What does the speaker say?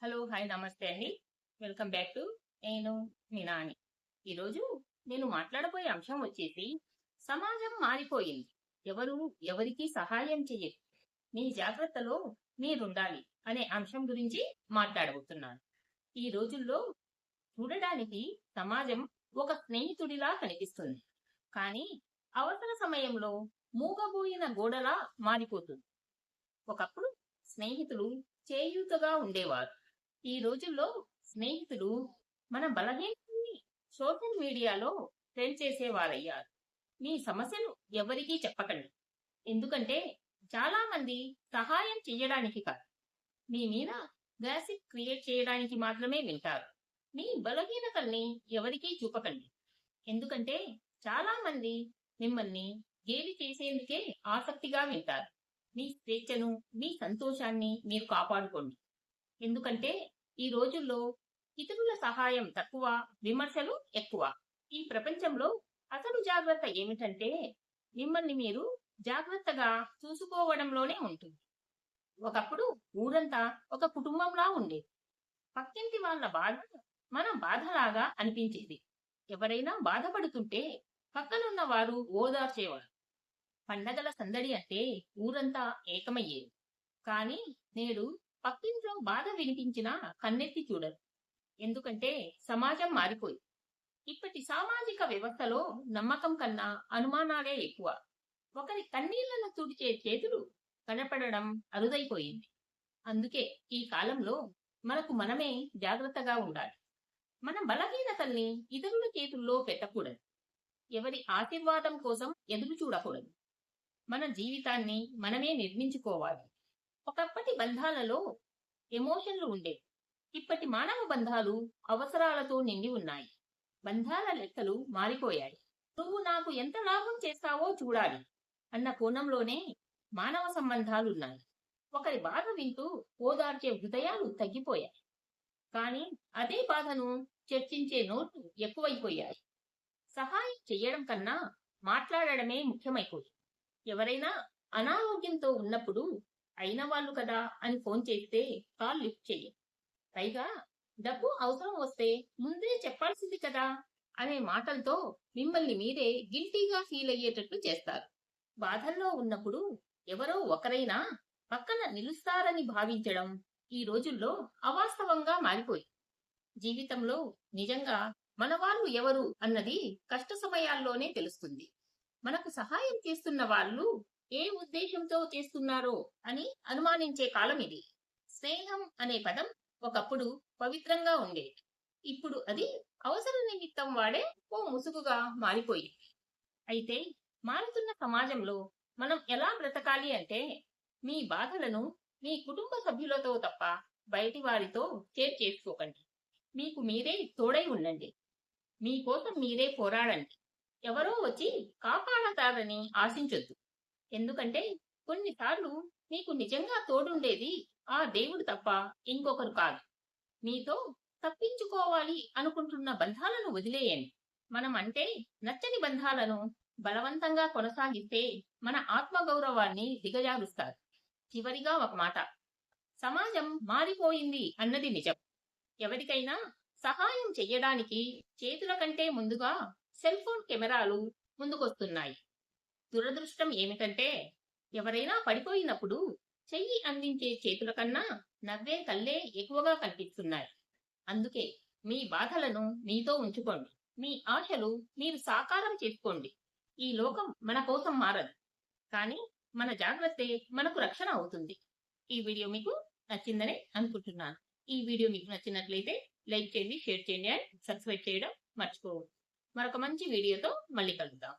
Hello! Hi! నమస్తే అండి. Welcome back to నేను మీ నాని. ఈరోజు నేను మాట్లాడబోయే అంశం వచ్చేసి సమాజం మారిపోయింది. ఎవరు ఎవరికీ సహాయం చెయ్యరు. మీ జాగ్రత్తలో మీరుండాలి అనే అంశం గురించి మాట్లాడబోతున్నాను. ఈ రోజుల్లో చూడడానికి సమాజం ఒక స్నేహితుడిలా కనిపిస్తుంది. కానీ అవసర సమయంలో మూగబోయిన గోడలా మారిపోతుంది. ఒకప్పుడు స్నేహితులు చేయూతగా ఉండేవారు. ఈ రోజుల్లో స్నేహితులు మన బలహీనతని సోషల్ మీడియాలో ట్రెండ్ చేసేవారయ్యారు. మీ సమస్యలు ఎవరికీ చెప్పకండి. ఎందుకంటే చాలా మంది సహాయం చేయడానికి కాదు, మీ మీద గాసిప్ క్రియేట్ చేయడానికి మాత్రమే వింటారు. మీ బలహీనతల్ని ఎవరికీ చూపకండి. ఎందుకంటే చాలా మంది మిమ్మల్ని గేలి చేసేందుకే ఆసక్తిగా వింటారు. మీ స్వేచ్ఛను, మీ సంతోషాన్ని మీరు కాపాడుకోండి. ఎందుకంటే ఈ రోజుల్లో ఇతరుల సహాయం తక్కువ, విమర్శలు ఎక్కువ. ఈ ప్రపంచంలో అసలు జాగ్రత్త ఏమిటంటే మిమ్మల్ని మీరు జాగ్రత్తగా చూసుకోవడంలోనే ఉంటుంది. ఒకప్పుడు ఊరంతా ఒక కుటుంబంలా ఉండేది. పక్కింటి వాళ్ళ బాధ మన బాధలాగా అనిపించేది. ఎవరైనా బాధపడుతుంటే పక్కనున్న వారు ఓదార్చేవారు. పండగల సందడి అంటే ఊరంతా ఏకమయ్యేది. కానీ నేడు పక్కింట్లో బాధ వినిపించినా కన్నెత్తి చూడరు. ఎందుకంటే సమాజం మారిపోయింది. ఇప్పటి సామాజిక వ్యవస్థలో నమ్మకం కన్నా అనుమానాలే ఎక్కువ. ఒకరి కన్నీళ్లను తుడిచే చేతులు కనపడడం అరుదైపోయింది. అందుకే ఈ కాలంలో మనకు మనమే జాగ్రత్తగా ఉండాలి. మన బలహీనతల్ని ఇతరుల చేతుల్లో పెట్టకూడదు. ఎవరి ఆశీర్వాదం కోసం ఎదురు చూడకూడదు. మన జీవితాన్ని మనమే నిర్మించుకోవాలి. ఒకప్పటి బంధాలలో ఎమోషన్లు ఉండేవి. ఇప్పటి మానవ బంధాలు అవసరాలతో నిండి ఉన్నాయి. బంధాల లెక్కలు మారిపోయాయి. నువ్వు నాకు ఎంత లాభం చేస్తావో చూడాలి అన్న కోణంలోనే మానవ సంబంధాలున్నాయి. ఒకరి బాధ వింటూ ఓదార్చే హృదయాలు తగ్గిపోయాయి. కానీ అదే బాధను చర్చించే నోట్లు ఎక్కువైపోయాయి. సహాయం చెయ్యడం కన్నా మాట్లాడడమే ముఖ్యమైపోయింది. ఎవరైనా అనారోగ్యంతో ఉన్నప్పుడు అయిన వాళ్ళు కదా అని ఫోన్ చేస్తే కాల్ లిఫ్ట్ చెయ్యి. పైగా డబ్బు అవసరం వస్తే ముందే చెప్పాల్సింది కదా అనే మాటలతో మిమ్మల్ని మీరే గిల్టీగా ఫీల్ అయ్యేటట్లు చేస్తారు. బాధల్లో ఉన్నప్పుడు ఎవరో ఒకరైనా పక్కన నిలుస్తారని భావించడం ఈ రోజుల్లో అవాస్తవంగా మారిపోయి. జీవితంలో నిజంగా మన వాళ్ళు ఎవరు అన్నది కష్ట సమయాల్లోనే తెలుస్తుంది. మనకు సహాయం చేస్తున్న వాళ్ళు ఏ ఉద్దేశంతో చేస్తున్నారో అని అనుమానించే కాలం ఇది. స్నేహం అనే పదం ఒకప్పుడు పవిత్రంగా ఉండేది. ఇప్పుడు అది అవసర నిమిత్తం వాడే ఓ ముసుగుగా మారిపోయింది. అయితే మారుతున్న సమాజంలో మనం ఎలా బ్రతకాలి అంటే మీ బాధలను మీ కుటుంబ సభ్యులతో తప్ప బయటి వారితో షేర్ చేసుకోకండి. మీకు మీరే తోడై ఉండండి. మీకోసం మీరే పోరాడండి. ఎవరో వచ్చి కాపాడతారని ఆశించొద్దు. ఎందుకంటే కొన్నిసార్లు మీకు నిజంగా తోడుండేది ఆ దేవుడు తప్ప ఇంకొకరు కాదు. మీతో తప్పించుకోవాలి అనుకుంటున్న బంధాలను వదిలేయండి. మనం అంటే నచ్చని బంధాలను బలవంతంగా కొనసాగిస్తే మన ఆత్మగౌరవాన్ని దిగజారుస్తారు. చివరిగా ఒక మాట, సమాజం మారిపోయింది అన్నది నిజం. ఎవరికైనా సహాయం చెయ్యడానికి చేతుల కంటే ముందుగా సెల్ ఫోన్ కెమెరాలు ముందుకొస్తున్నాయి. దురదృష్టం ఏమిటంటే ఎవరైనా పడిపోయినప్పుడు చెయ్యి అందించే చేతుల కన్నా నవ్వే కళ్ళే ఎక్కువగా కనిపిస్తున్నాయి. అందుకే మీ బాధలను మీతో ఉంచుకోండి. మీ ఆశలు మీరు సాకారం చేసుకోండి. ఈ లోకం మన కోసం మారదు, కానీ మన జాగ్రత్తే మనకు రక్షణ అవుతుంది. ఈ వీడియో మీకు నచ్చిందని అనుకుంటున్నాను. ఈ వీడియో మీకు నచ్చినట్లయితే లైక్ చేయండి, షేర్ చేయండి అండ్ సబ్స్క్రైబ్ చేయడం మర్చిపోవద్దు. మరొక మంచి వీడియోతో మళ్ళీ కలుద్దాం.